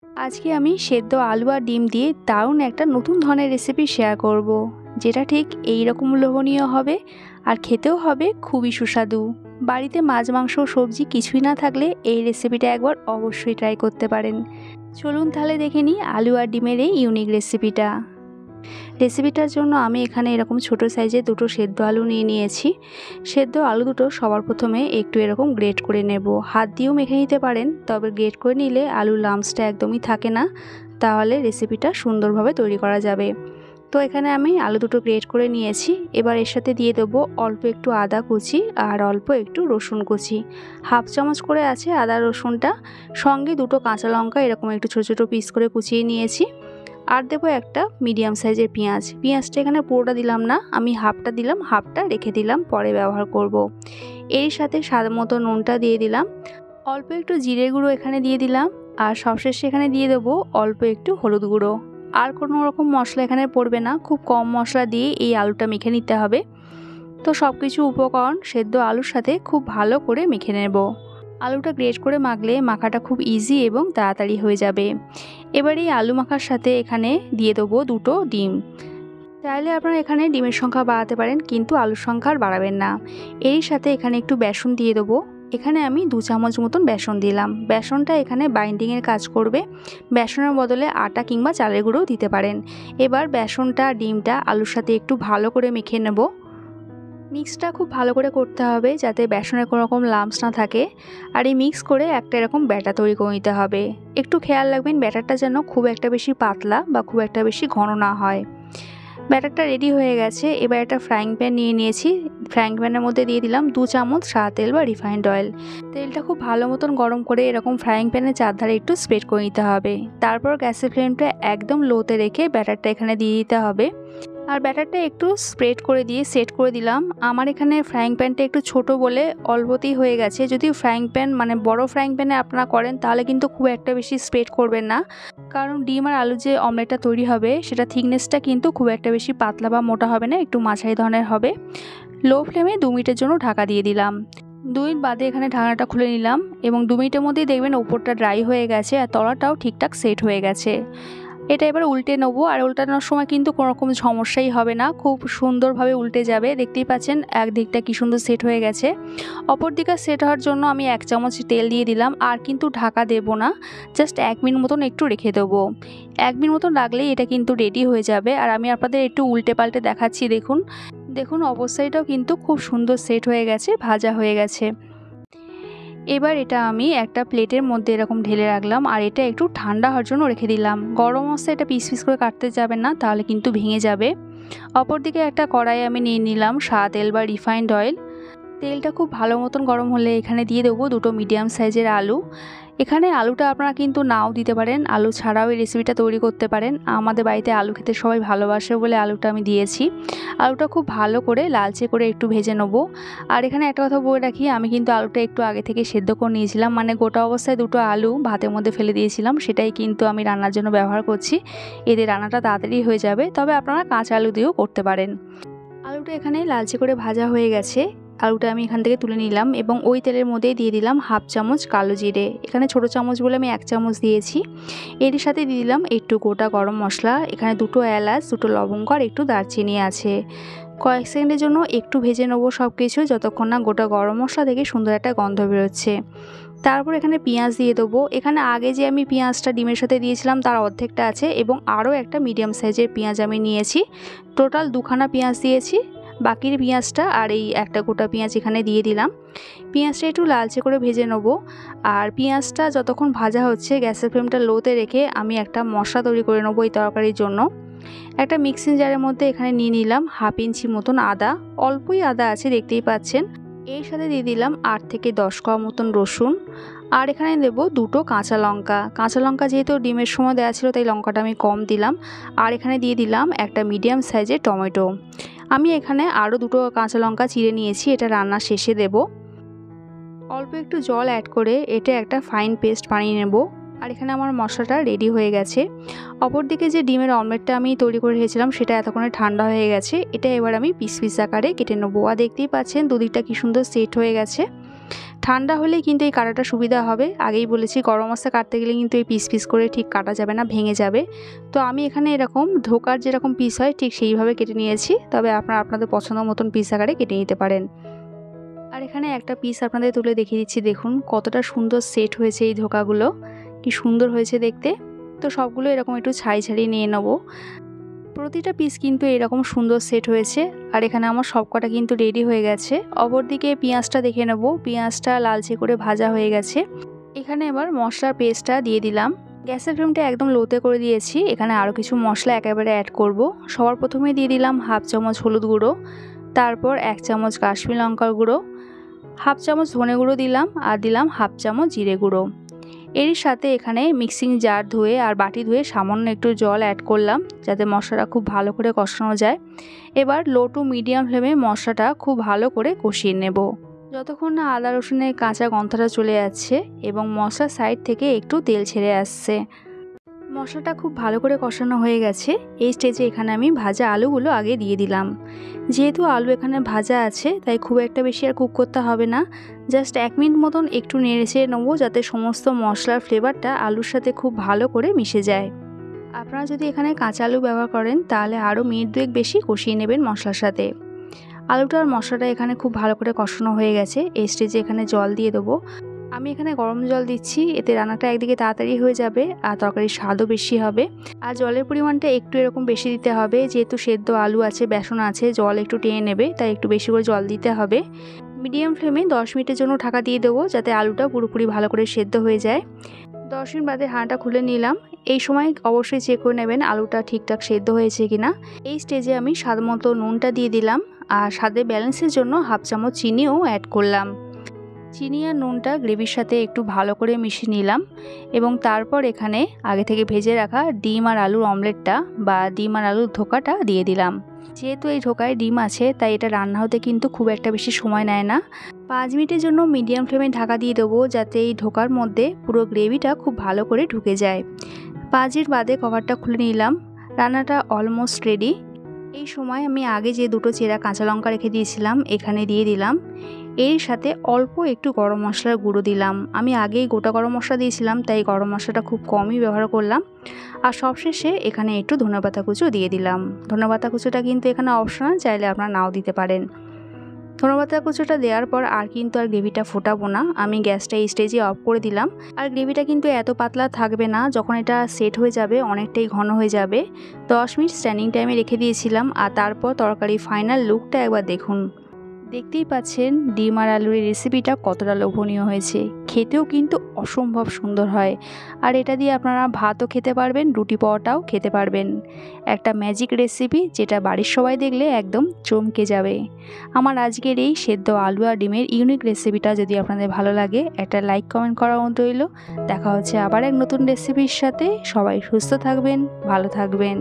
আজকে আমি সেদ্ধ আলু আর ডিম দিয়ে দারুণ একটা নতুন ধরনের রেসিপি শেয়ার করব, যেটা ঠিক এই রকম লোভনীয় হবে আর খেতেও হবে খুবই সুস্বাদু। বাড়িতে মাছ মাংস সবজি কিছুই না থাকলে এই রেসিপিটা একবার অবশ্যই ট্রাই করতে পারেন। চলুন তাহলে দেখে নিই আলু আর ডিমের এই ইউনিক রেসিপিটার জন্য আমি এখানে এরকম ছোট সাইজের দুটো সেদ্ধ আলু নিয়ে নিয়েছি। সেদ্ধ আলু দুটো সবার প্রথমে একটু এরকম গ্রেট করে নেব। হাত দিয়েও মেখে নিতে পারেন, তবে গ্রেট করে নিলে আলুর লাম্পসটা একদমই থাকে না, তাহলে রেসিপিটা সুন্দরভাবে তৈরি করা যাবে। তো এখানে আমি আলু দুটো গ্রেট করে নিয়েছি। এবার এর সাথে দিয়ে দেবো অল্প একটু আদা কুচি আর অল্প একটু রসুন কুচি। হাফ চামচ করে আছে আদা রসুনটা, সঙ্গে দুটো কাঁচা লঙ্কা এরকম একটু ছোটো ছোটো পিস করে কুচিয়ে নিয়েছি। আর দেবো একটা মিডিয়াম সাইজের পেঁয়াজটা এখানে পুরোটা দিলাম না, আমি হাফটা দিলাম, হাফটা রেখে দিলাম, পরে ব্যবহার করব। এর সাথে স্বাদ মতো নুনটা দিয়ে দিলাম, অল্প একটু জিরে গুঁড়ো এখানে দিয়ে দিলাম, আর সবশেষে এখানে দিয়ে দেবো অল্প একটু হলুদ গুঁড়ো। আর কোনো রকম মশলা এখানে পড়বে না, খুব কম মশলা দিয়ে এই আলুটা মেখে নিতে হবে। তো সব কিছু উপকরণ সেদ্ধ আলুর সাথে খুব ভালো করে মেখে নেব। আলুটা গ্রেট করে মাখলে মাখাটা খুব ইজি এবং তাড়াতাড়ি হয়ে যাবে। এবার এই আলু মাখার সাথে এখানে দিয়ে দেবো দুটো ডিম। চাইলে আপনারা এখানে ডিমের সংখ্যা বাড়াতে পারেন, কিন্তু আলুর সংখ্যা আর বাড়াবেন না। এর সাথে এখানে একটু বেসন দিয়ে দেবো। এখানে আমি 2 চামচ মতন বেসন দিলাম। বেসনটা এখানে বাইন্ডিংয়ের কাজ করবে। বেসনের বদলে আটা কিংবা চালের গুঁড়োও দিতে পারেন। এবার বেসনটা ডিমটা আলুর সাথে একটু ভালো করে মেখে নেব। মিক্সটা খুব ভালো করে করতে হবে যাতে বেসনের কোনো রকম লাম্পস না থাকে। আর এই মিক্স করে একটা এরকম ব্যাটার তৈরি করে নিতে হবে। একটু খেয়াল রাখবেন ব্যাটারটা যেন খুব একটা বেশি পাতলা বা খুব একটা বেশি ঘন না হয়। ব্যাটারটা রেডি হয়ে গেছে। এবার একটা ফ্রাইং প্যান নিয়ে নিয়েছি। ফ্রাইং প্যানের মধ্যে দিয়ে দিলাম 2 চামচ সাদা তেল বা রিফাইন্ড অয়েল। তেলটা খুব ভালো মতন গরম করে এরকম ফ্রাইং প্যানের চারধারে একটু স্প্রেড করে নিতে হবে। তারপর গ্যাসের ফ্লেমটা একদম লোতে রেখে ব্যাটারটা এখানে দিয়ে দিতে হবে। আর ব্যাটারটা একটু স্প্রেড করে দিয়ে সেট করে দিলাম। আমার এখানে ফ্রাইং প্যানটা একটু ছোট বলে অল্পতেই হয়ে গেছে। যদি ফ্রাইং প্যান মানে বড় ফ্রাইং প্যানে আপনারা করেন তাহলে কিন্তু খুব একটা বেশি স্প্রেড করবেন না, কারণ ডিম আর আলু যে অমলেটটা তৈরি হবে সেটা থিকনেসটা কিন্তু খুব একটা বেশি পাতলা বা মোটা হবে না, একটু মাঝারি ধরনের হবে। লো ফ্লেমে 2 মিনিটের জন্য ঢাকা দিয়ে দিলাম। 2 মিনিট বাদে এখানে ঢাকনাটা খুলে নিলাম এবং 2 মিনিটের মধ্যেই দেখবেন উপরটা ড্রাই হয়ে গেছে আর তলাটাও ঠিকঠাক সেট হয়ে গেছে। এটা এবার উল্টে নেবো। আর উল্টানোর সময় কিন্তু কোনো রকম সমস্যাই হবে না, খুব সুন্দরভাবে উল্টে যাবে। দেখতেই পাচ্ছেন একদিকটা কি সুন্দর সেট হয়ে গেছে। অপর দিকে সেট হওয়ার জন্য আমি 1 চামচ তেল দিয়ে দিলাম। আর কিন্তু ঢাকা দেব না, জাস্ট 1 মিনিট মতন একটু রেখে দেবো। 1 মিনিট মতন রাখলেই এটা কিন্তু রেডি হয়ে যাবে। আর আমি আপনাদের একটু উল্টে পাল্টে দেখাচ্ছি। দেখুন দেখুন অবস্থাটাও কিন্তু খুব সুন্দর সেট হয়ে গেছে, ভাজা হয়ে গেছে। এবার এটা আমি একটা প্লেটের মধ্যে এরকম ঢেলে রাখলাম আর এটা একটু ঠান্ডা হওয়ার জন্য রেখে দিলাম। গরম অবস্থায় এটা পিস পিস করে কাটতে যাবেন না, তাহলে কিন্তু ভেঙে যাবে। অপরদিকে একটা কড়াই আমি নিয়ে নিলাম সাদা তেল বা রিফাইন্ড অয়েল। তেলটা খুব ভালো মতন গরম হলে এখানে দিয়ে দেবো দুটো মিডিয়াম সাইজের আলু। এখানে আলুটা আপনারা কিন্তু নাও দিতে পারেন, আলু ছাড়াও এই রেসিপিটা তৈরি করতে পারেন। আমাদের বাড়িতে আলু খেতে সবাই ভালোবাসে বলে আলুটা আমি দিয়েছি। আলুটা খুব ভালো করে লালচে করে একটু ভেজে নেব। আর এখানে একটা কথা বলে রাখি, আমি কিন্তু আলুটা একটু আগে থেকে সেদ্ধ করে নিয়েছিলাম, মানে গোটা অবস্থায় দুটো আলু ভাতের মধ্যে ফেলে দিয়েছিলাম, সেটাই কিন্তু আমি রান্নার জন্য ব্যবহার করছি। এতে রান্নাটা তাড়াতাড়ি হয়ে যাবে, তবে আপনারা কাঁচা আলু দিয়েও করতে পারেন। আলুটা এখানে লালচে করে ভাজা হয়ে গেছে। আলুটা আমি এখান থেকে তুলে নিলাম এবং ওই তেলের মধ্যেই দিয়ে দিলাম হাফ চামচ কালো জিরে। এখানে ছোট চামচ বলে আমি 1 চামচ দিয়েছি। এর সাথে দিয়ে দিলাম একটু গোটা গরম মশলা। এখানে দুটো এলাচ, দুটো লবঙ্গ আর একটু দারচিনি আছে। কয়েক সেকেন্ডের জন্য একটু ভেজে নেবো সব কিছু, যতক্ষণ না গোটা গরম মশলা থেকে সুন্দর একটা গন্ধ বেরোচ্ছে। তারপর এখানে পেঁয়াজ দিয়ে দেবো। এখানে আগে যে আমি পেঁয়াজটা ডিমের সাথে দিয়েছিলাম তার অর্ধেকটা আছে এবং আরও একটা মিডিয়াম সাইজের পেঁয়াজ আমি নিয়েছি। টোটাল 2খানা পেঁয়াজ দিয়েছি। বাকির পেঁয়াজটা আর এই একটা গোটা পেঁয়াজ এখানে দিয়ে দিলাম। পেঁয়াজটা একটু লালচে করে ভেজে নেব। আর পেঁয়াজটা যতক্ষণ ভাজা হচ্ছে গ্যাসের ফ্লেমটা লোতে রেখে আমি একটা মশলা তৈরি করে নেবো এই তরকারির জন্য। একটা মিক্সিং জারের মধ্যে এখানে নিয়ে নিলাম হাফ ইঞ্চি মতন আদা, অল্পই আদা আছে দেখতেই পাচ্ছেন। এর সাথে দিয়ে দিলাম 8 থেকে 10 কোয়া মতন রসুন। আর এখানে দেব দুটো কাঁচা লঙ্কা। কাঁচা লঙ্কা যেহেতু ডিমের সময় দেওয়া ছিল তাই লঙ্কাটা আমি কম দিলাম। আর এখানে দিয়ে দিলাম একটা মিডিয়াম সাইজের টমেটো। আমি এখানে আরও দুটো কাঁচা লঙ্কা চিড়ে নিয়েছি, এটা রান্না শেষে দেব। অল্প একটু জল অ্যাড করে এটা একটা ফাইন পেস্ট বানিয়ে নেব। আর এখানে আমার মশলাটা রেডি হয়ে গেছে। অপরদিকে যে ডিমের অমলেটটা আমি তৈরি করে রেখেছিলাম সেটা এতক্ষণে ঠান্ডা হয়ে গেছে। এটা এবার আমি পিস পিস আকারে কেটে নেবো। আর দেখতেই পাচ্ছেন দুদিকটা কি সুন্দর সেট হয়ে গেছে। ঠান্ডা হলে কিন্তু এই কাটাটা সুবিধা হবে। আগেই বলেছি গরম মশলা কাটতে গেলে কিন্তু এই পিস পিস করে ঠিক কাটা যাবে না, ভেঙে যাবে। তো আমি এখানে এরকম ধোকার যেরকম পিস হয় ঠিক সেইভাবে কেটে নিয়েছি, তবে আপনারা আপনাদের পছন্দ মতন পিস আকারে কেটে নিতে পারেন। আর এখানে একটা পিস আপনাদের তুলে দেখিয়ে দিচ্ছি, দেখুন কতটা সুন্দর সেট হয়েছে এই ধোকাগুলো, কি সুন্দর হয়েছে দেখতে। তো সবগুলো এরকম একটু ছাড়িয়ে ছাড়িয়ে নিয়ে নেবো। প্রতিটা পিস কিন্তু এরকম সুন্দর সেট হয়েছে। আর এখানে আমার সবকটা কিন্তু রেডি হয়ে গেছে। অপরদিকে পেঁয়াজটা দেখে নেব, পেঁয়াজটা লালচে করে ভাজা হয়ে গেছে। এখানে এবার মশলার পেস্টটা দিয়ে দিলাম। গ্যাসের ফ্লেমটা একদম লোতে করে দিয়েছি। এখানে আরও কিছু মশলা একেবারে অ্যাড করব। সবার প্রথমে দিয়ে দিলাম হাফ চামচ হলুদ গুঁড়ো, তারপর 1 চামচ কাশ্মীরি লঙ্কার গুঁড়ো, হাফ চামচ ধনে গুঁড়ো দিলাম, আর দিলাম হাফ চামচ জিরে গুঁড়ো। এর সাথে এখানে মিক্সিং জার ধুয়ে আর বাটি ধুয়ে সামান্য একটু জল অ্যাড করলাম, যাতে মশলাটা খুব ভালো করে কষানো যায়। এবার লো টু মিডিয়াম ফ্লেমে মশলাটা খুব ভালো করে কষিয়ে নেব, যতক্ষণ না আদা রসুনের কাঁচা গন্ধটা চলে যাচ্ছে এবং মশলার সাইড থেকে একটু তেল ছেড়ে আসছে। মশলাটা খুব ভালো করে কষানো হয়ে গেছে। এই স্টেজে এখানে আমি ভাজা আলুগুলো আগে দিয়ে দিলাম। যেহেতু আলু এখানে ভাজা আছে তাই খুব একটা বেশি আর কুক করতে হবে না, জাস্ট 1 মিনিট মতন একটু নেড়ে চেড়ে নেবো, যাতে সমস্ত মশলার ফ্লেভারটা আলুর সাথে খুব ভালো করে মিশে যায়। আপনারা যদি এখানে কাঁচা আলু ব্যবহার করেন তাহলে আরও মিনিট 2 বেশি কষিয়ে নেবেন মশলার সাথে। আলুটা আর মশলাটা এখানে খুব ভালো করে কষানো হয়ে গেছে। এই স্টেজে এখানে জল দিয়ে দেবো। আমি এখানে গরম জল দিচ্ছি, এতে রান্নাটা একদিকে তাড়াতাড়ি হয়ে যাবে আর তরকারির স্বাদও বেশি হবে। আর জলের পরিমাণটা একটু এরকম বেশি দিতে হবে, যেহেতু সেদ্ধ আলু আছে, বেসন আছে, জল একটু টেনে নেবে, তাই একটু বেশি করে জল দিতে হবে। মিডিয়াম ফ্লেমে 10 মিনিটের জন্য ঢাকা দিয়ে দেবো, যাতে আলুটা পুরোপুরি ভালো করে সেদ্ধ হয়ে যায়। 10 মিনিট বাদে হাঁড়িটা খুলে নিলাম। এই সময় অবশ্যই চেক করে নেবেন আলুটা ঠিকঠাক সেদ্ধ হয়েছে কিনা। এই স্টেজে আমি স্বাদ মতো নুনটা দিয়ে দিলাম, আর স্বাদের ব্যালেন্সের জন্য হাফ চামচ চিনিও অ্যাড করলাম। চিনি আর নুনটা গ্রেভির সাথে একটু ভালো করে মিশিয়ে নিলাম এবং তারপর এখানে আগে থেকে ভেজে রাখা ডিম আর আলুর অমলেটটা বা ডিম আর আলুর ধোকাটা দিয়ে দিলাম। যেহেতু এই ধোকায় ডিম আছে তাই এটা রান্না হতে কিন্তু খুব একটা বেশি সময় নেয় না। 5 মিনিটের জন্য মিডিয়াম ফ্লেমে ঢাকা দিয়ে দেবো, যাতে এই ধোকার মধ্যে পুরো গ্রেভিটা খুব ভালো করে ঢুকে যায়। 5 মিনিট বাদে কভারটা খুলে নিলাম। রান্নাটা অলমোস্ট রেডি। এই সময় আমি আগে যে দুটো চেরা কাঁচা লঙ্কা রেখে দিয়েছিলাম এখানে দিয়ে দিলাম। এর সাথে অল্প একটু গরম মশলার গুঁড়ো দিলাম। আমি আগেই গোটা গরম মশলা দিয়েছিলাম, তাই গরম মশলাটা খুব কমই ব্যবহার করলাম। আর সবশেষে এখানে একটু ধনেপাতা কুচো দিয়ে দিলাম। ধনেপাতা কুচোটা কিন্তু এখানে অপশনাল, চাইলে আপনারা নাও দিতে পারেন। ধনেপাতা কুচোটা দেওয়ার পর আর কিন্তু আর গ্রেভিটা ফোটাবো না, আমি গ্যাসটা এই স্টেজে অফ করে দিলাম। আর গ্রেভিটা কিন্তু এত পাতলা থাকবে না, যখন এটা সেট হয়ে যাবে অনেকটাই ঘন হয়ে যাবে। 10 মিনিট স্ট্যান্ডিং টাইমে রেখে দিয়েছিলাম। আর তারপর তরকারির ফাইনাল লুকটা একবার দেখুন। দেখতেই পাচ্ছেন ডিম আর আলুর রেসিপিটা কতটা লোভনীয় হয়েছে, খেতেও কিন্তু অসম্ভব সুন্দর হয়। আর এটা দিয়ে আপনারা ভাতও খেতে পারবেন, রুটি পরোটাও খেতে পারবেন। একটা ম্যাজিক রেসিপি, যেটা বাড়ির সবাই দেখলে একদম চমকে যাবে। আমার আজকের এই সেদ্ধ আলু আর ডিমের ইউনিক রেসিপিটা যদি আপনাদের ভালো লাগে, একটা লাইক কমেন্ট করার মতো রইল। দেখা হচ্ছে আবার এক নতুন রেসিপির সাথে। সবাই সুস্থ থাকবেন, ভালো থাকবেন।